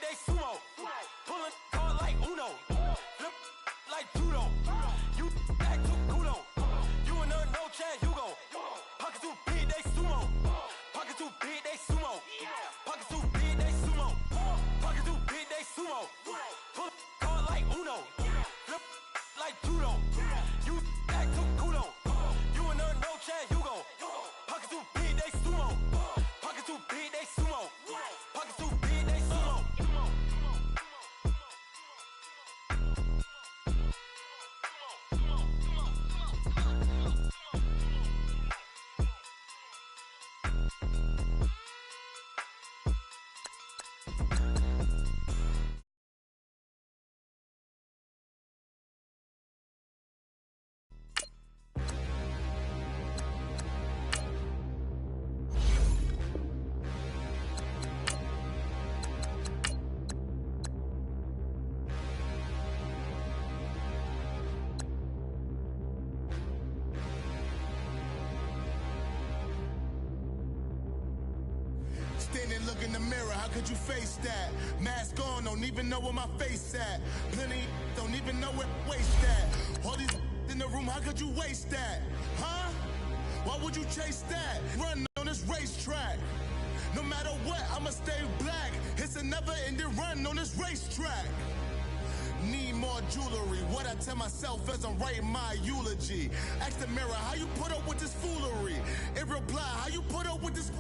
they sumo. Pulling card like Uno. Flip like judo. You act too kudo. You and her no Chad Hugo. Pockets too big, they sumo. Pockets too big, they sumo. Pockets too big, they sumo. Pockets too big, they sumo. Pull card like Uno. Flip like judo. You act too kudo. You and her no Chad Hugo. Pockets too big, they sumo. Pockets too big, they sumo. Pockets too big, they sumo. Standing, look in the mirror, how could you face that? Mask on, don't even know where my face at. Plenty, don't even know where waste at. All these in the room, how could you waste that? Huh? Why would you chase that? Run on this racetrack. No matter what, I'ma stay black. It's a never-ending run on this racetrack. Need more jewelry. What I tell myself as I'm writing my eulogy. Ask the mirror, how you put up with this foolery? It reply, how you put up with this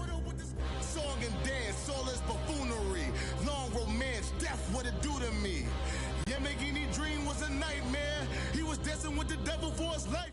song and dance, all this buffoonery. Long romance, death, what it do to me? Yamagini dream was a nightmare. He was dancing with the devil for his life.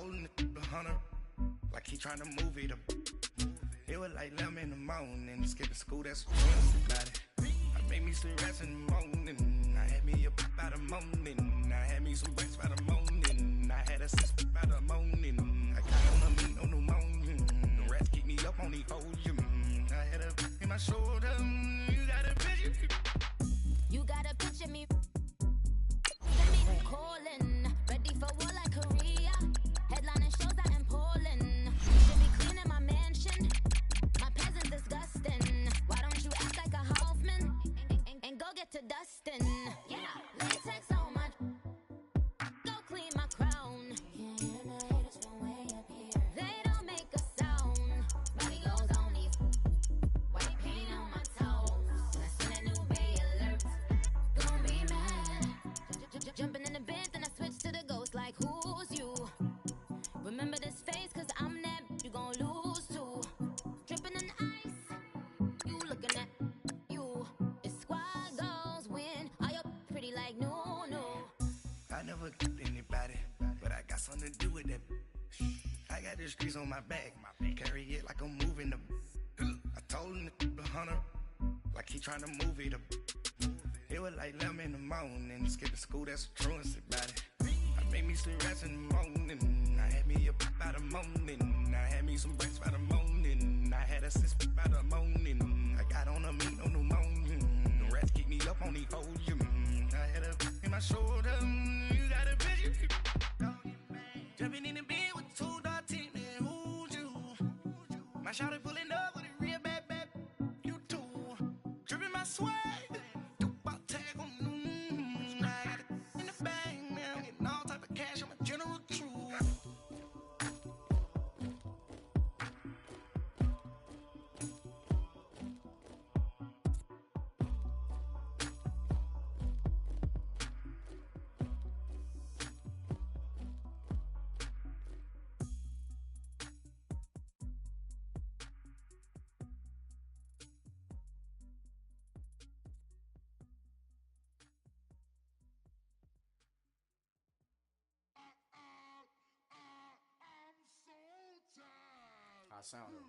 told him to 100, like he trying to move it up. It was like 11 in the morning, skipping school, that's what about it. I made me some rest in the morning, I had me a pop by the morning, I had me some breaks by the morning, I had a six by the morning, I got on a meat on the morning, the rats keep me up on the folium, I had a in my shoulder, you got a picture. You got a picture me, send me calling, ready for war like Korea, headlining shows out in Poland, should be cleaning my mansion, my presence disgusting, why don't you act like a Hoffman, and go get to dustin', yeah, latex on my, go clean my crown, can't hear the haters from way up here, they don't make a sound, body goes on these, white paint on my toes, when I send a new Bay alert, gon' be mad, jumping in the bed, then I switch to the ghost like who's you, remember this face cause I'm that, you gon' lose too, dripping in ice, you looking at you, it's squad goals win, are you pretty like no. I never killed anybody, but I got something to do with that. I got the streets on my back, carry it like I'm moving the. I told him to 100, like he trying to move it up. It was like 11 in the morning, skipping school, that's the truancy about it. I made me some rest in the morning, I had me a pop by the morning, I had me some breaks by the morning, I had a six by the morning, I got on a meat on the morning, the rats keep me up on the folium, I had a in my shoulder, you got a picture. Jumping in the bed with two dark teeth, man, who's you? My shawty pulling up with a real bad, you too. Dripping my swag, about tag on I got it in the bag, man, I'm getting all type of cash, I'm a general true. I sound it.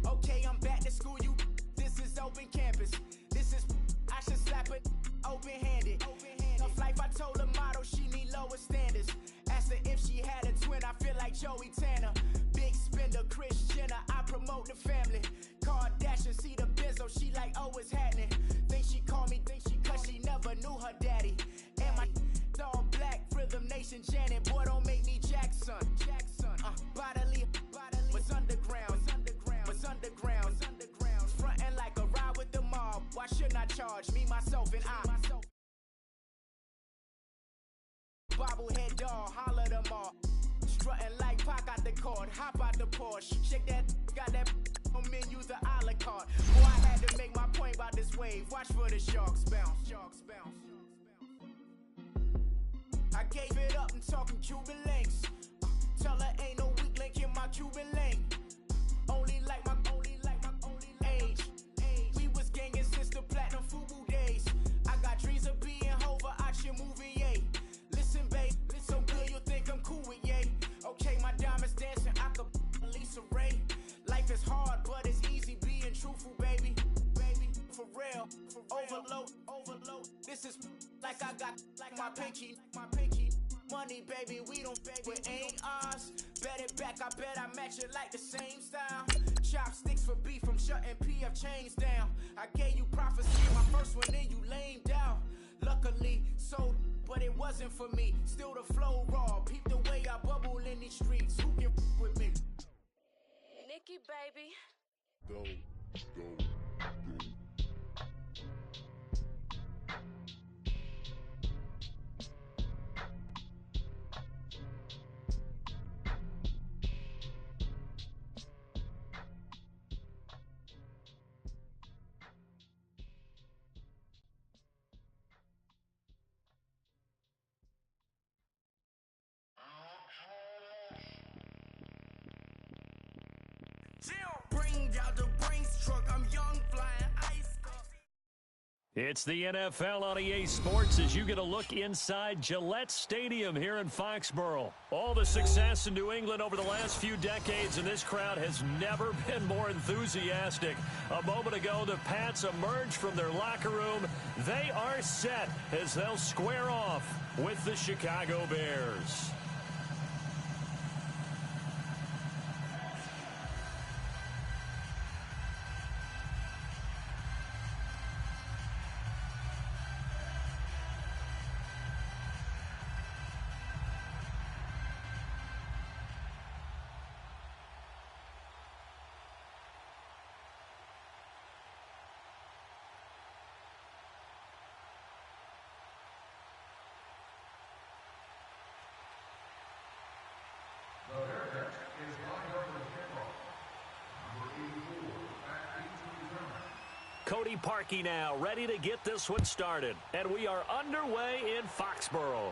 Okay, I'm back to school, you. This is open campus. This is, I should slap it open-handed. Tough life, I told the model she need lower standards. Asked her if she had a twin, I feel like Joey Tanner. Big spender, Kris Jenner, I promote the family. Kardashian, see the benzo, she like, oh, it's happening. Think she call me, cause she never knew her daddy. And my all black, Rhythm Nation, Janet, boy, don't make me Jackson. Bodily, was underground. Frontin' like a ride with the mob. Why shouldn't I charge me, myself, and I? Bobblehead doll, holler them all. Strutting like Pac out the court, hop out the Porsche. Shake that, got that on menu, the a la carte. Boy, I had to make my point about this wave. Watch for the sharks bounce. I gave it up, I'm talking Cuban links. Tell her ain't no weak link in my Cuban link. Only like my age. We was gangin' since the platinum FUBU days. I got dreams of being Hova out your movie, yay. Listen, babe, so good you'll think I'm cool with yay. Okay, my diamonds dancing, I could Lisa Ray. Life is hard, but it's easy being truthful, baby. For real, overload. This is like I got like my pinky. Money, baby, we don't pay with ain't ours. Bet it back, I bet I match it like the same style. Chopsticks for beef, I'm shutting PF chains down. I gave you prophecy, my first one, then you lamed out. Luckily, sold, but it wasn't for me. Still the flow raw, peep the way I bubble in these streets. Who can with me? Nikki, baby. Go. banged out the Brinks truck. I'm young, flying ice. It's the NFL on EA Sports as you get a look inside Gillette Stadium here in Foxborough. All the success in New England over the last few decades, and this crowd has never been more enthusiastic. A moment ago, the Pats emerged from their locker room. They are set as they'll square off with the Chicago Bears. Cody Parkey now ready to get this one started. And we are underway in Foxborough.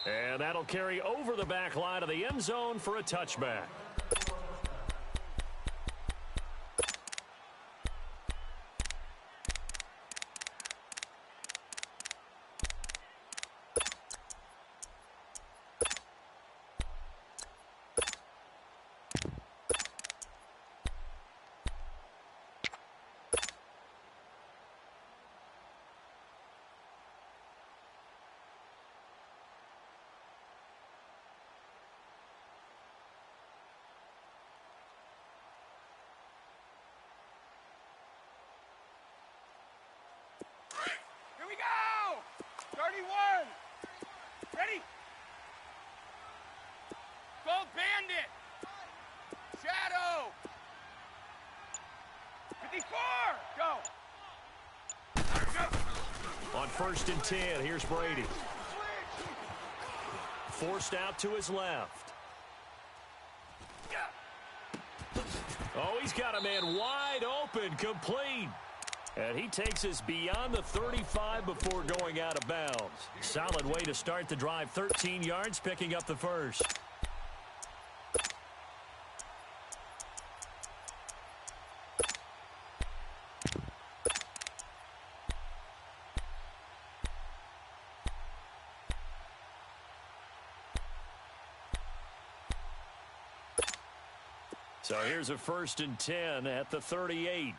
And that'll carry over the back line of the end zone for a touchback. Here we go! 31! Ready? Gold Bandit! Shadow! 54! Go! On 1st and 10, here's Brady. Forced out to his left. Oh, he's got a man wide open, complete. And he takes us beyond the 35 before going out of bounds. Solid way to start the drive. 13 yards, picking up the first. So here's a 1st and 10 at the 38.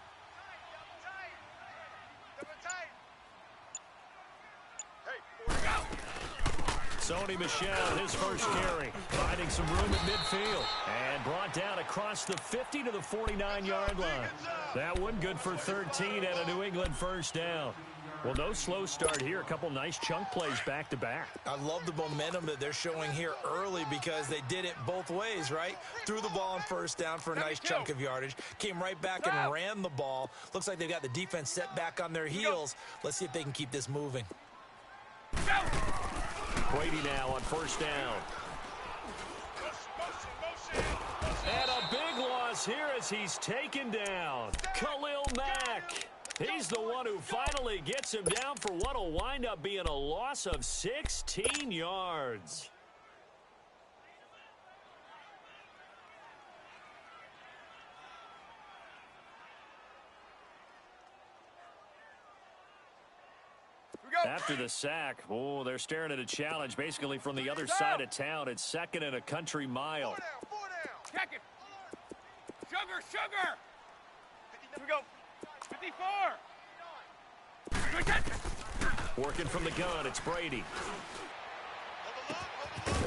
Sony Michel, his first carry, finding some room at midfield, and brought down across the 50 to the 49-yard line. That one good for 13 and a New England first down. Well, no slow start here. A couple nice chunk plays back-to-back. I love the momentum that they're showing here early because they did it both ways, right? Threw the ball on first down for a nice chunk of yardage. Came right back and ran the ball. Looks like they've got the defense set back on their heels. Let's see if they can keep this moving. Brady now on first down. And a big loss here as he's taken down. Khalil Mack. He's the one who finally gets him down for what will wind up being a loss of 16 yards. After the sack, oh, they're staring at a challenge basically from the other side of town. It's 2nd and a country mile. 4 down. Check it. Sugar. Here we go. 54. Working from the gun, it's Brady.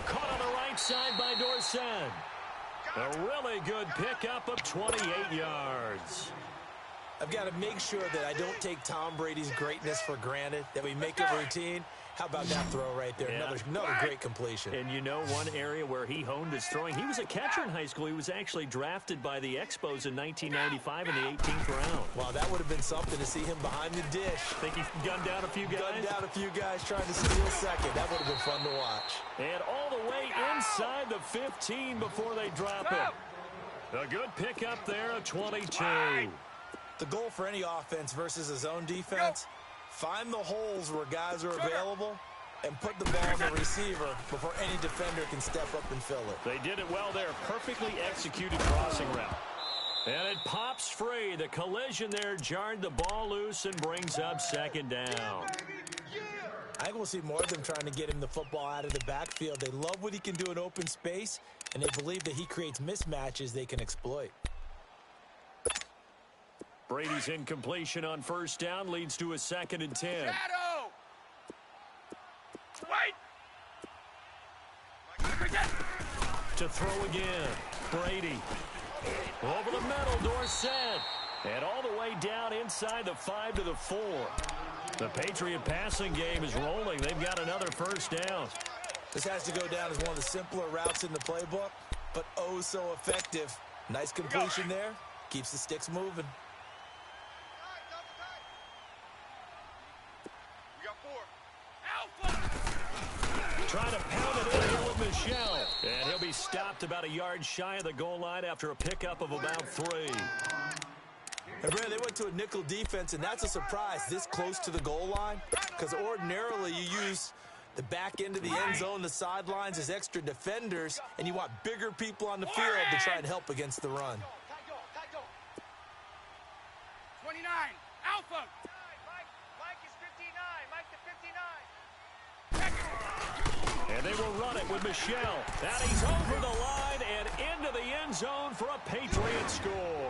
Caught on the right side by Dorsen. A really good pickup of 28 yards. I've got to make sure that I don't take Tom Brady's greatness for granted, that we make it routine. How about that throw right there? Yeah. Another great completion. And you know one area where he honed his throwing, he was a catcher in high school. He was actually drafted by the Expos in 1995 in the 18th round. Wow, that would have been something to see him behind the dish. Think he gunned down a few guys? Gunned down a few guys trying to steal second. That would have been fun to watch. And all the way inside the 15 before they drop him. A good pickup there of 22. The goal for any offense versus a zone defense, find the holes where guys are available and put the ball on the receiver before any defender can step up and fill it. They did it well there. Perfectly executed crossing route. And it pops free. The collision there jarred the ball loose and brings up second down. I think we'll see more of them trying to get him the football out of the backfield. They love what he can do in open space, and they believe that he creates mismatches they can exploit. Brady's incompletion on first down leads to a 2nd and 10. Shadow! Wait! To throw again. Brady. Over the middle, Dorsett. And all the way down inside the 5 to the 4. The Patriot passing game is rolling. They've got another first down. This has to go down as one of the simpler routes in the playbook, but oh so effective. Nice completion there. Keeps the sticks moving. We got 4. Alpha! Trying to pound it in here with Michel. And he'll be stopped about a yard shy of the goal line after a pickup of about 3. And Brad, they went to a nickel defense, and that's a surprise this close to the goal line, because ordinarily you use the back end of the end zone, the sidelines as extra defenders, and you want bigger people on the field to try and help against the run. 29. Alpha! Mike is 59. Mike to 59. And they will run it with Michel. And he's over the line and into the end zone for a Patriot score.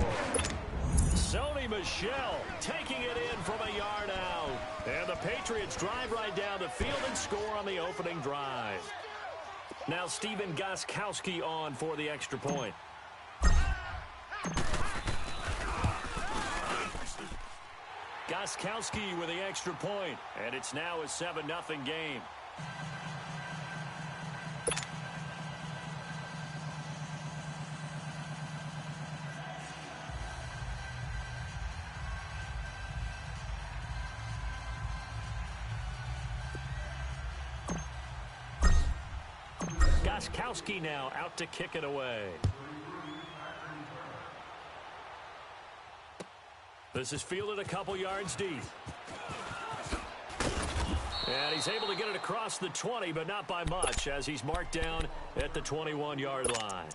Sony Michel taking it in from a yard out. And the Patriots drive right down the field and score on the opening drive. Now Stephen Gostkowski on for the extra point. Gostkowski with the extra point. And it's now a 7-0 game. Gostkowski now out to kick it away. This is fielded a couple yards deep. And he's able to get it across the 20, but not by much, as he's marked down at the 21-yard line.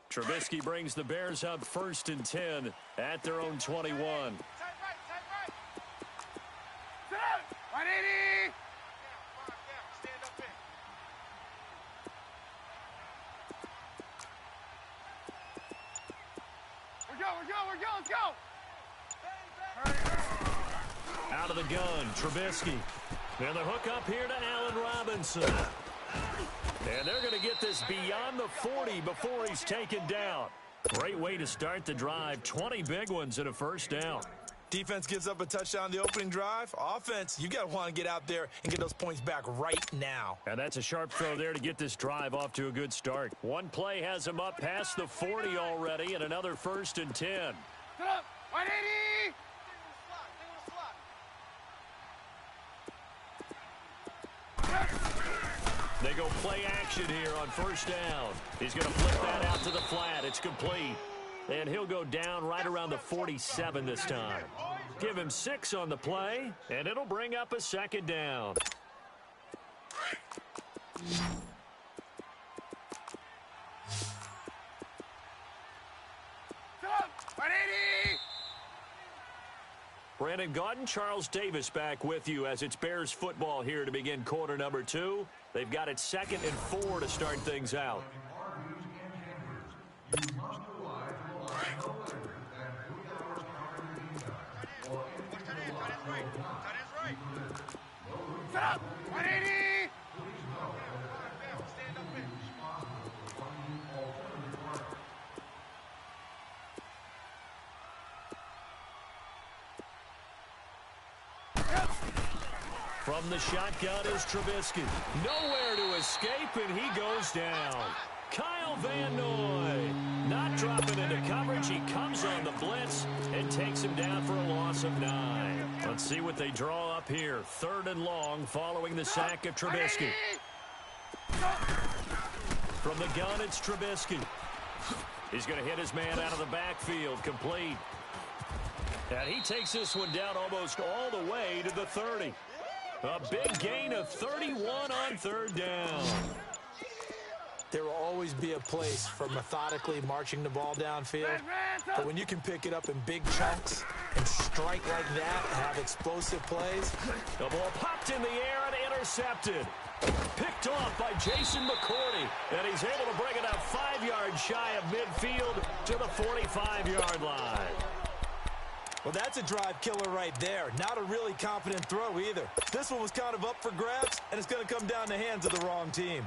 Trubisky brings the Bears up 1st and 10 at their own 21. Tight right. Sit up! 180! Stand up in. We're go, let's go! Out of the gun, Trubisky. And the hook up here to Allen Robinson. And they're going to get this beyond the 40 before he's taken down. Great way to start the drive. 20 big ones and a first down. Defense gives up a touchdown the opening drive. Offense, you got to want to get out there and get those points back right now. And that's a sharp throw there to get this drive off to a good start. One play has him up past the 40 already, and another 1st and 10. Sit up! 180! They go play action here on first down. He's going to flip that out to the flat. It's complete. And he'll go down right around the 47 this time. Give him 6 on the play, and it'll bring up a 2nd down. Sit up! 180! Brandon Gaudin, Charles Davis back with you as it's Bears football here to begin quarter number 2. They've got it 2nd and 4 to start things out. Sit up! 180! From the shotgun is Trubisky. Nowhere to escape, and he goes down. Kyle Van Noy not dropping into coverage. He comes on the blitz and takes him down for a loss of 9. Let's see what they draw up here. 3rd and long following the sack of Trubisky. From the gun, it's Trubisky. He's going to hit his man out of the backfield, complete. And he takes this one down almost all the way to the 30. A big gain of 31 on third down. There will always be a place for methodically marching the ball downfield. But when you can pick it up in big chunks and strike like that and have explosive plays. The ball popped in the air and intercepted. Picked off by Jason McCourty. And he's able to bring it up 5 yards shy of midfield to the 45-yard line. Well, that's a drive killer right there. Not a really confident throw either. This one was kind of up for grabs, and it's going to come down the hands of the wrong team.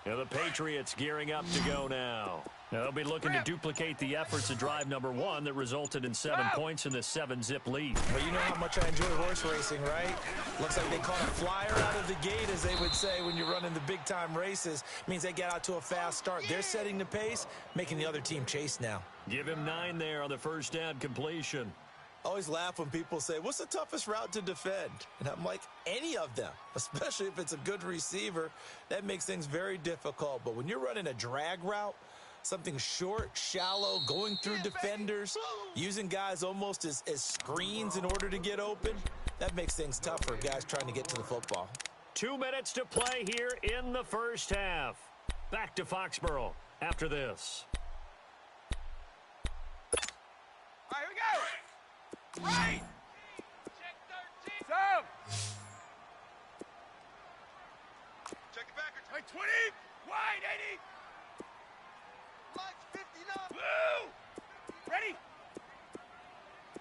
Now the Patriots gearing up to go now. Now they'll be looking to duplicate the efforts of drive number 1 that resulted in 7 points in the 7-zip lead. Well, you know how much I enjoy horse racing, right? Looks like they caught a flyer out of the gate, as they would say when you're running the big-time races. Means they get out to a fast start. They're setting the pace, making the other team chase now. Give him 9 there on the first down completion. I always laugh when people say, what's the toughest route to defend? And I'm like, any of them, especially if it's a good receiver. That makes things very difficult. But when you're running a drag route, something short, shallow, going through defenders, using guys almost as screens in order to get open, that makes things tough for guys trying to get to the football. 2 minutes to play here in the first half. Back to Foxborough after this. All right, here we go. Right. Check 13. Sub. Check it back. Right, 20. Wide, 80. Lunch, 59. Blue. Ready? Here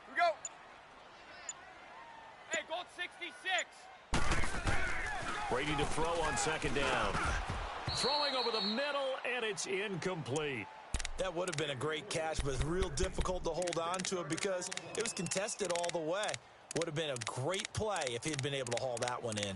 we go. Hey, gold 66. Brady to throw on second down. Throwing over the middle, and it's incomplete. That would have been a great catch, but it's real difficult to hold on to it because it was contested all the way. Would have been a great play if he'd been able to haul that one in.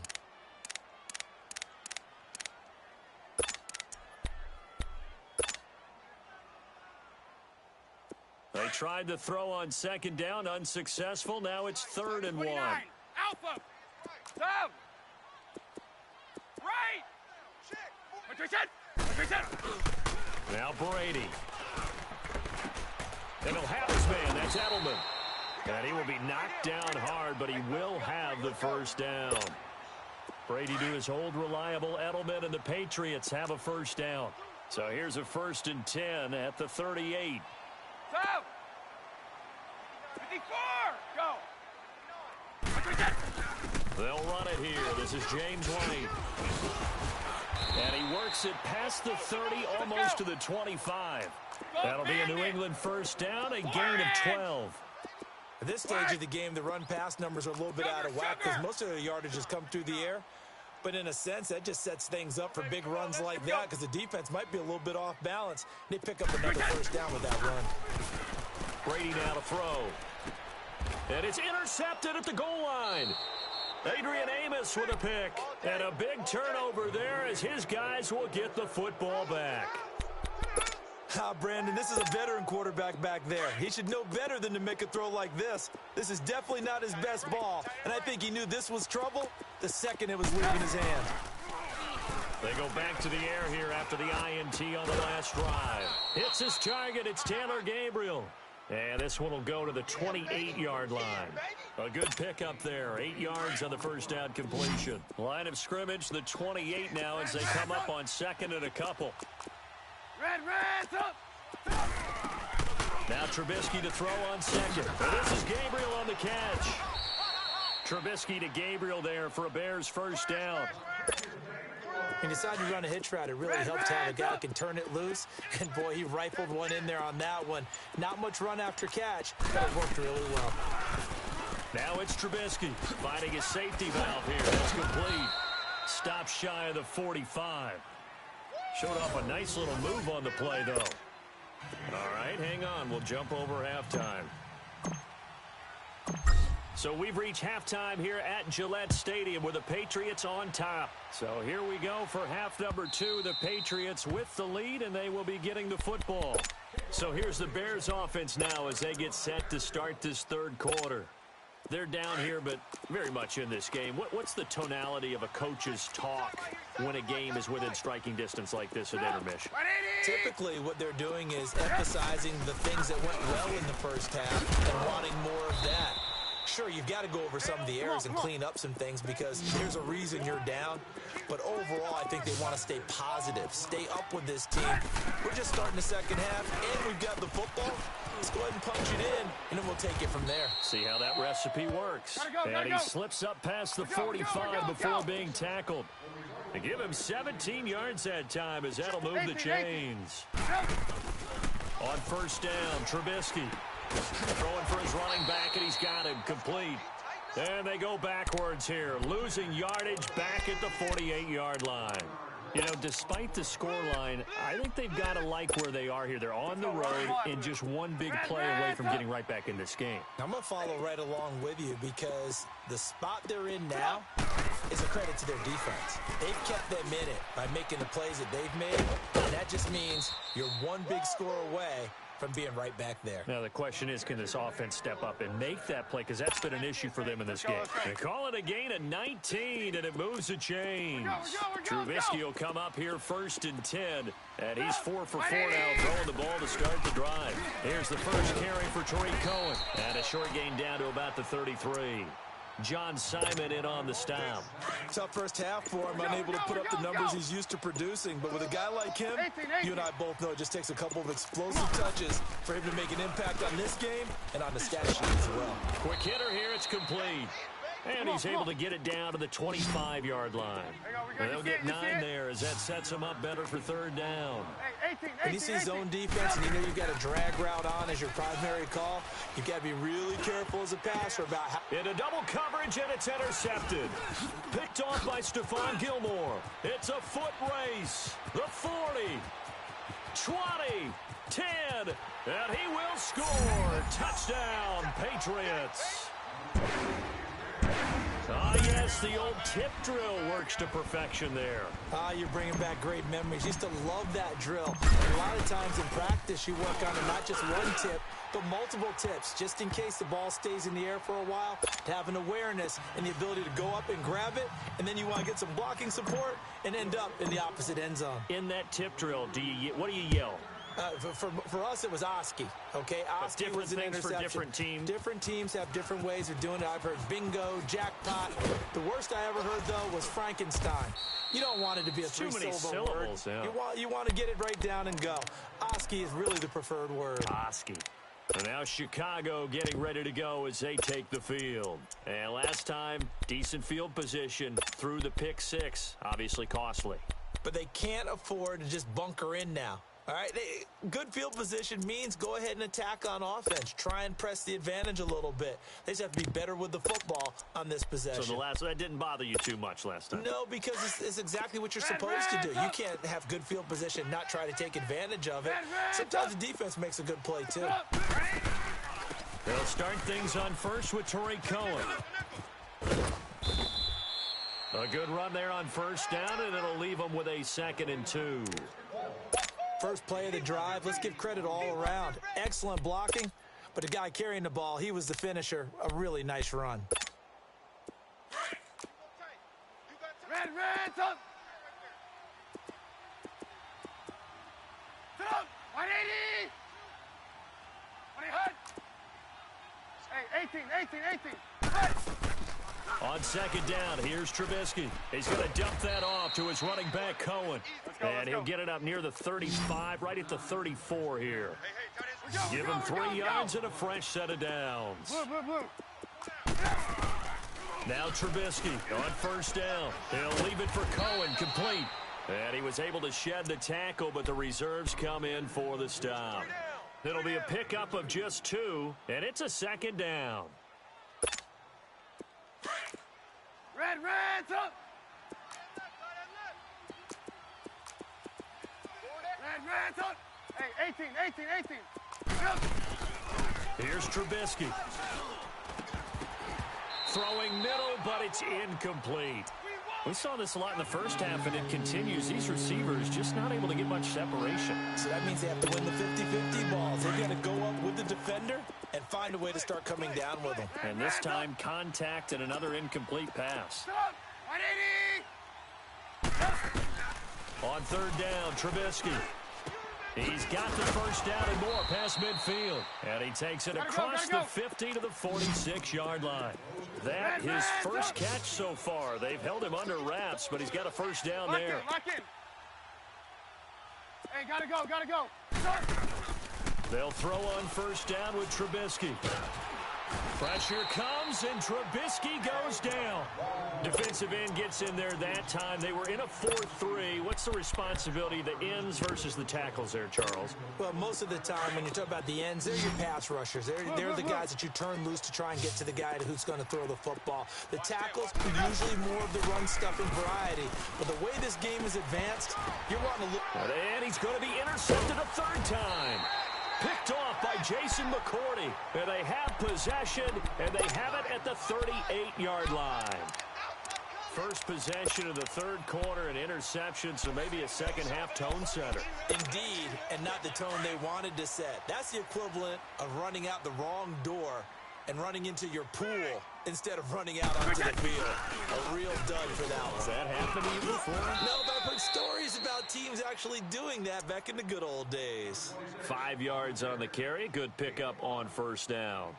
They tried to throw on second down, unsuccessful. Now it's 3rd and 1. Alpha. Sub. Right. Now Brady. And he'll have his man. That's Edelman. And he will be knocked down hard, but he will have the first down. Brady to his old reliable Edelman, and the Patriots have a first down. So here's a 1st and 10 at the 38. Sub. 54. Go. They'll run it here. This is James White. And he works it past the 30, almost to the 25. That'll be a New England first down, a gain of 12. At this stage of the game, the run-pass numbers are a little bit out of whack because most of the yardage has come through the air. But in a sense, that just sets things up for big runs like that because the defense might be a little bit off balance. And they pick up another first down with that run. Brady now to throw. And it's intercepted at the goal line. Adrian Amos with a pick. And a big turnover there as his guys will get the football back. Brandon, this is a veteran quarterback back there. He should know better than to make a throw like this. This is definitely not his best ball. And I think he knew this was trouble the second it was leaving his hand. They go back to the air here after the INT on the last drive. Hits his target. It's Taylor Gabriel. And this one will go to the 28-yard line. A good pickup there. 8 yards on the first down completion. Line of scrimmage, the 28 now as they come up on 2nd and a couple. Red, up. Now Trubisky to throw on 2nd. And this is Gabriel on the catch. Trubisky to Gabriel there for a Bears first down. He decided to run a hitch route. It really helped to have a guy who can turn it loose. And, boy, he rifled one in there on that one. Not much run after catch, but it worked really well. Now it's Trubisky finding his safety valve here. That's complete. Stop shy of the 45. Showed off a nice little move on the play, though. All right, hang on. We'll jump over halftime. So we've reached halftime here at Gillette Stadium with the Patriots on top. So here we go for half number 2. The Patriots with the lead, and they will be getting the football. So here's the Bears offense now as they get set to start this third quarter. They're down here, but very much in this game. What's the tonality of a coach's talk when a game is within striking distance like this at intermission? Typically, what they're doing is emphasizing the things that went well in the first half and wanting more of that. Sure, you've got to go over some of the errors and clean up some things because there's a reason you're down. But overall, I think they want to stay positive, stay up with this team. We're just starting the second half, and we've got the football. Let's go ahead and punch it in, and then we'll take it from there. See how that recipe works. And he slips up past the 45 before being tackled. They give him 17 yards that time as that'll move the chains. On first down, Trubisky. Throwing for his running back, and he's got him complete. And they go backwards here, losing yardage back at the 48-yard line. You know, despite the scoreline, I think they've got to like where they are here. They're on the road and just one big play away from getting right back in this game. I'm going to follow right along with you because the spot they're in now is a credit to their defense. They've kept them in it by making the plays that they've made, and that just means you're one big score away from being right back there. Now, the question is, can this offense step up and make that play? Because that's been an issue for them in this game. They call it a gain of 19, and it moves the chains. Trubisky will come up here first and 10, and he's 4 for 4 now, throwing the ball to start the drive. Here's the first carry for Tariq Cohen, and a short gain down to about the 33. John Simon in on the stop. Tough first half for him, unable to put up the numbers he's used to producing. But with a guy like him, you and I both know it just takes a couple of explosive touches for him to make an impact on this game and on the stat sheet as well. Quick hitter here, it's complete. And he's able to get it down to the 25-yard line. And they'll get 9 there as that sets him up better for third down. When you see zone defense and you know you've got a drag route on as your primary call, you've got to be really careful as a passer about how... In a double coverage, and it's intercepted. Picked off by Stephon Gilmore. It's a foot race. The 40, 20, 10, and he will score. Touchdown, Patriots. Yes, the old tip drill works to perfection there. You're bringing back great memories. Used to love that drill. And a lot of times in practice, you work on not just one tip, but multiple tips, just in case the ball stays in the air for a while, to have an awareness and the ability to go up and grab it, and then you want to get some blocking support and end up in the opposite end zone. In that tip drill, what do you yell? For us, it was Oski. Okay, Oski different was an things interception. For different teams. Different teams have different ways of doing it. I've heard bingo, jackpot. The worst I ever heard, though, was Frankenstein. You don't want it to be a three-syllable word. Yeah. You want to get it right down and go. Oski is really the preferred word. Oski. And now Chicago getting ready to go as they take the field. And last time, decent field position through the pick 6. Obviously costly. But they can't afford to just bunker in now. All right, good field position means go ahead and attack on offense. Try and press the advantage a little bit. They just have to be better with the football on this possession. So that didn't bother you too much last time? No, because it's exactly what you're supposed to do. You can't have good field position and not try to take advantage of it. Sometimes the defense makes a good play, too. They'll start things on first with Tariq Cohen. A good run there on first down, and it'll leave them with a 2nd and 2. First play of the drive, let's give credit all around. Excellent blocking, but the guy carrying the ball, he was the finisher. A really nice run. Red, up. Sit up. 180. 20 hut. Hey, 18. On second down, here's Trubisky. He's going to dump that off to his running back, Cohen. And he'll get it up near the 35, right at the 34 here. Give him 3 yards and a fresh set of downs. Now Trubisky on first down. He'll leave it for Cohen, complete. And he was able to shed the tackle, but the reserves come in for the stop. It'll be a pickup of just 2, and it's a 2nd down. Red, up. Red, up. Hey, 18. Here's Trubisky. throwing middle, but it's incomplete. We saw this a lot in the first half, and it continues. These receivers just not able to get much separation. So that means they have to win the 50-50 balls. They've got to go up with the defender and find a way to start coming down with them. And this time, contact and another incomplete pass. On third down, Trubisky. He's got the first down and more past midfield. And he takes it across the 50 to the 46-yard line. That his first catch so far. They've held him under wraps, but he's got a first down there. Lock in. Hey, gotta go. They'll throw on first down with Trubisky. Pressure comes, and Trubisky goes down. Defensive end gets in there that time. They were in a 4-3. What's the responsibility of the ends versus the tackles there, Charles? Well, most of the time when you talk about the ends, they're your pass rushers. They're the guys that you turn loose to try and get to the guy who's going to throw the football. The tackles are usually more of the run-stuffing variety. But the way this game is advanced, you're wanting to look. And he's going to be intercepted a third time. Picked off by Jason McCourty. And they have possession, and they have it at the 38-yard line. First possession of the third quarter, an interception, so maybe a second-half tone setter. Indeed, and not the tone they wanted to set. That's the equivalent of running out the wrong door and running into your pool instead of running out onto the field. A real dud for that one. Has that happened to you before? No, but I've heard stories about teams actually doing that back in the good old days. 5 yards on the carry. Good pickup on first down.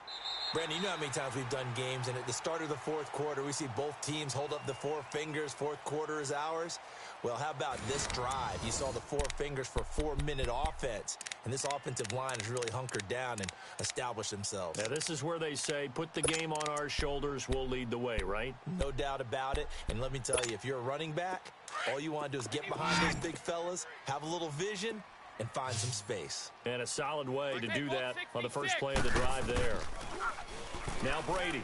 Brandon, you know how many times we've done games, and at the start of the fourth quarter, we see both teams hold up the four fingers, fourth quarter is ours. Well, how about this drive? You saw the four fingers for 4-minute offense, and this offensive line has really hunkered down and established themselves. Now, this is where they say, put the game on our shoulders, we'll lead the way, right? No doubt about it, and let me tell you, if you're a running back, all you want to do is get behind those big fellas, have a little vision, and find some space. And a solid way to do that on the first play of the drive there. Now Brady.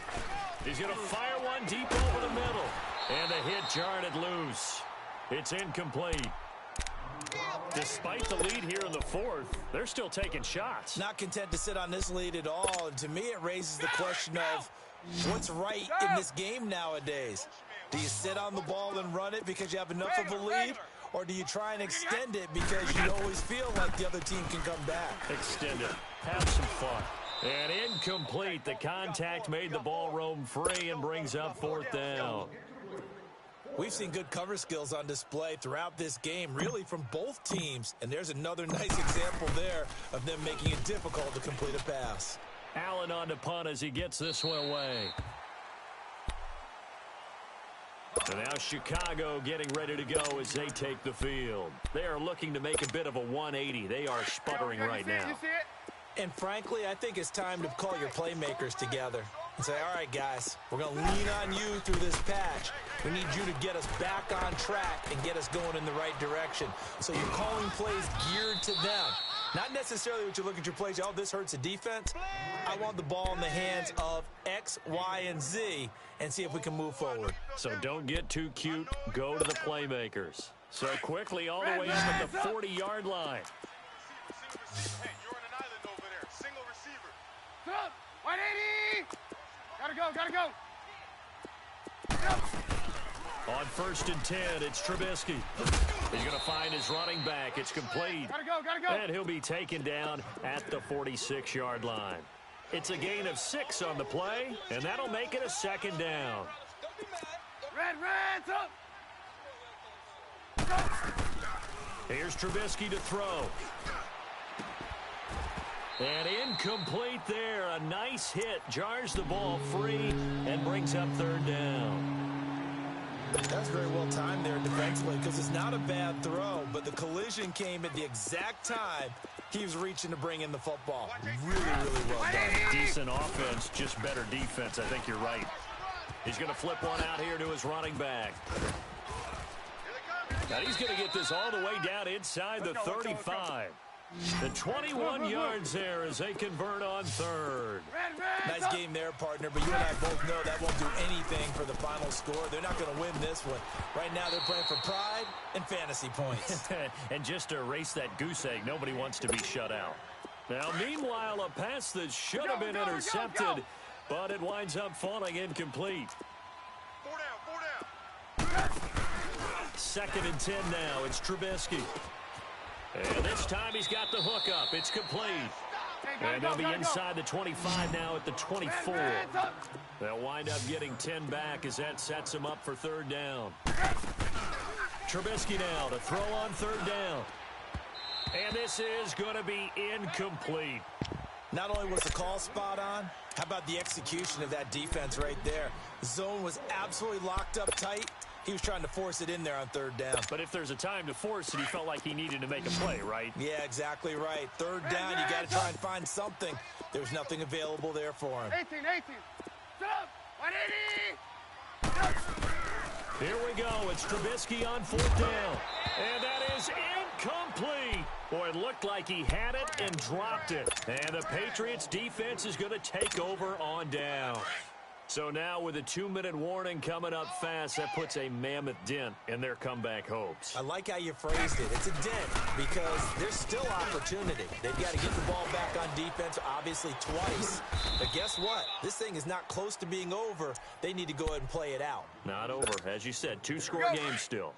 He's going to fire one deep over the middle. And the hit jarred it loose. It's incomplete. Despite the lead here in the fourth, they're still taking shots. Not content to sit on this lead at all. And to me, it raises the question of what's right in this game nowadays. Do you sit on the ball and run it because you have enough of a lead? Or do you try and extend it because you always feel like the other team can come back? Extend it. Have some fun. And incomplete. The contact made the ball roam free and brings up fourth down. We've seen good cover skills on display throughout this game, really from both teams. And there's another nice example there of them making it difficult to complete a pass. Allen on the punt as he gets this one away. So now Chicago getting ready to go as they take the field. They are looking to make a bit of a 180. They are sputtering right now. And frankly, I think it's time to call your playmakers together and say, all right, guys, we're going to lean on you through this patch. We need you to get us back on track and get us going in the right direction. So you're calling plays geared to them. Not necessarily what you look at your plays, oh, this hurts the defense. I want the ball in the hands of X, Y, and Z and see if we can move forward. So don't get too cute. Go to the playmakers. So quickly all the way up at the 40-yard line. Hey, you're on an island over there. Single receiver. Up, 180. Gotta go. On first and 10, it's Trubisky. He's going to find his running back. It's complete. Gotta go. And he'll be taken down at the 46-yard line. It's a gain of 6 on the play, and that'll make it a second down. Reds up. Here's Trubisky to throw. And incomplete there. A nice hit. Jars the ball free and brings up third down. That's very well timed there defensively because it's not a bad throw, but the collision came at the exact time he was reaching to bring in the football. Really, really well done. Decent offense, just better defense. I think you're right. He's going to flip one out here to his running back. Now he's going to get this all the way down inside the 35. The 21 yards there as they convert on third. Nice game there, partner, but you and I both know that won't do anything for the final score. They're not going to win this one. Right now they're playing for pride and fantasy points. And just to erase that goose egg, nobody wants to be shut out. Now, meanwhile, a pass that should have been intercepted but it winds up falling incomplete. 4 down, 4 down. 2nd and 10 now. It's Trubisky. And this time he's got the hook up. It's complete. And they'll be inside the 25 now at the 24. They'll wind up getting 10 back as that sets them up for 3rd down. Trubisky now to throw on 3rd down. And this is going to be incomplete. Not only was the call spot on, how about the execution of that defense right there? The zone was absolutely locked up tight. He was trying to force it in there on 3rd down. But if there's a time to force it, he felt like he needed to make a play, right? Yeah, exactly right. 3rd down, you got to try and find something. There's nothing available there for him. 18. Stop. 180. Here we go. It's Trubisky on 4th down. And that is incomplete. Boy, it looked like he had it and dropped it. And the Patriots defense is going to take over on down. So now with a 2-minute warning coming up fast, that puts a mammoth dent in their comeback hopes. I like how you phrased it. It's a dent because there's still opportunity. They've got to get the ball back on defense, obviously twice. But guess what? This thing is not close to being over. They need to go ahead and play it out. Not over. As you said, 2-score game still.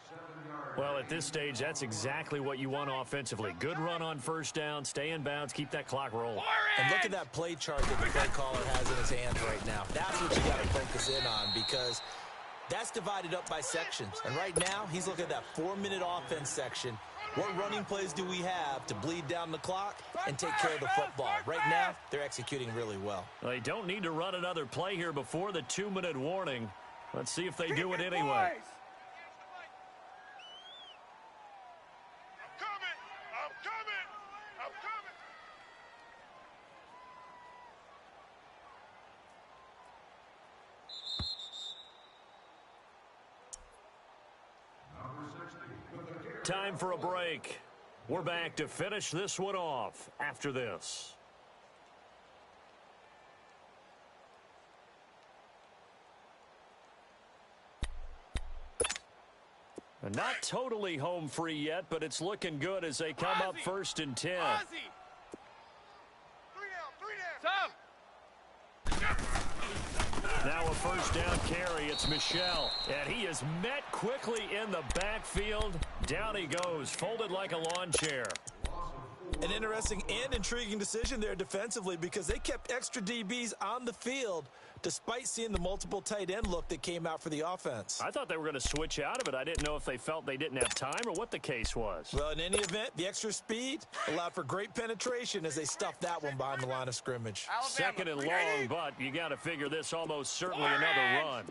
Well, at this stage, that's exactly what you want offensively. Good run on 1st down, stay in bounds, keep that clock rolling. And look at that play chart that the play caller has in his hands right now. That's what you got to focus in on because that's divided up by sections. And right now, he's looking at that 4-minute offense section. What running plays do we have to bleed down the clock and take care of the football? Right now, they're executing really well. They don't need to run another play here before the 2-minute warning. Let's see if they do it anyway. Time for a break. We're back to finish this one off after this. Not totally home free yet, but it's looking good as they come up 1st and 10. 3 down. Stop. Now a 1st down carry. It's Michel. And he is met quickly in the backfield. Down he goes, folded like a lawn chair. An interesting and intriguing decision there defensively because they kept extra DBs on the field despite seeing the multiple tight end look that came out for the offense. I thought they were going to switch out of it. I didn't know if they felt they didn't have time or what the case was. Well, in any event, the extra speed allowed for great penetration as they stuffed that one behind the line of scrimmage. Alabama, 2nd and long, but you got to figure this almost certainly another run.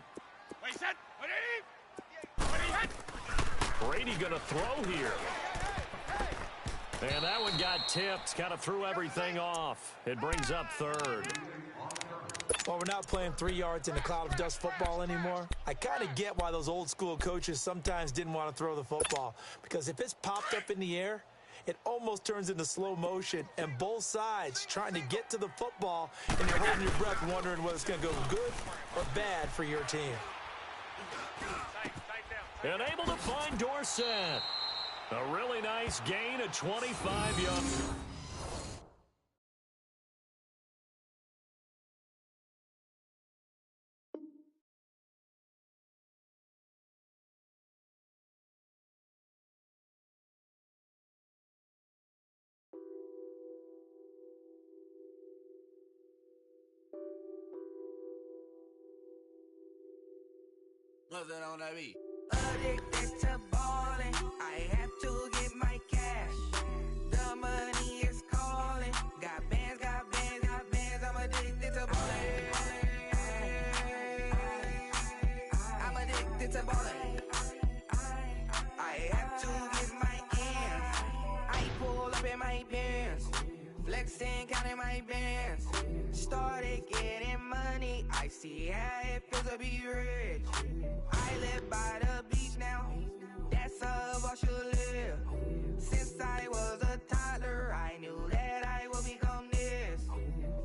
Wait, set. 180. Brady going to throw here. And that one got tipped. Kind of threw everything off. It brings up 3rd. Well, we're not playing 3 yards in a cloud of dust football anymore. I kind of get why those old school coaches sometimes didn't want to throw the football. Because if it's popped up in the air, it almost turns into slow motion. And both sides trying to get to the football, and you're holding your breath wondering whether it's going to go good or bad for your team. And able to find Dorsett. A really nice gain of 25 yards. What's that on that beat? Addicted to ballin', I have to get my cash. The money is calling. Got bands, I'm addicted to ballin'. I'm addicted to ballin'. I have to get my ends. I pull up in my pants, flexing, counting my bands. Started getting money, I see how it feels to be rich. I live by the beach now, that's how I should live. Since I was a toddler, I knew that I would become this.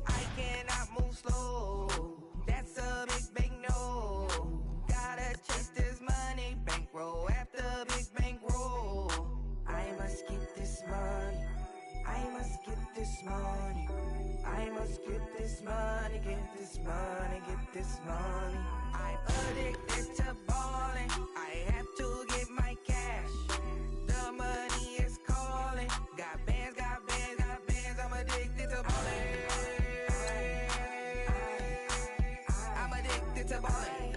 I cannot move slow, that's a big no. Gotta chase this money, bankroll after big bankroll. I must get this money, I must get this money. I must get this money, get this money. get this money. I'm addicted to balling. I have to get my cash. The money is calling. Got bands, got bands, got bands. I'm addicted to balling. I'm addicted to balling.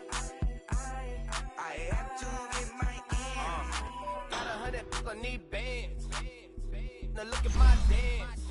I have to get my ends. Got 100, I need bands. Now look at my dance.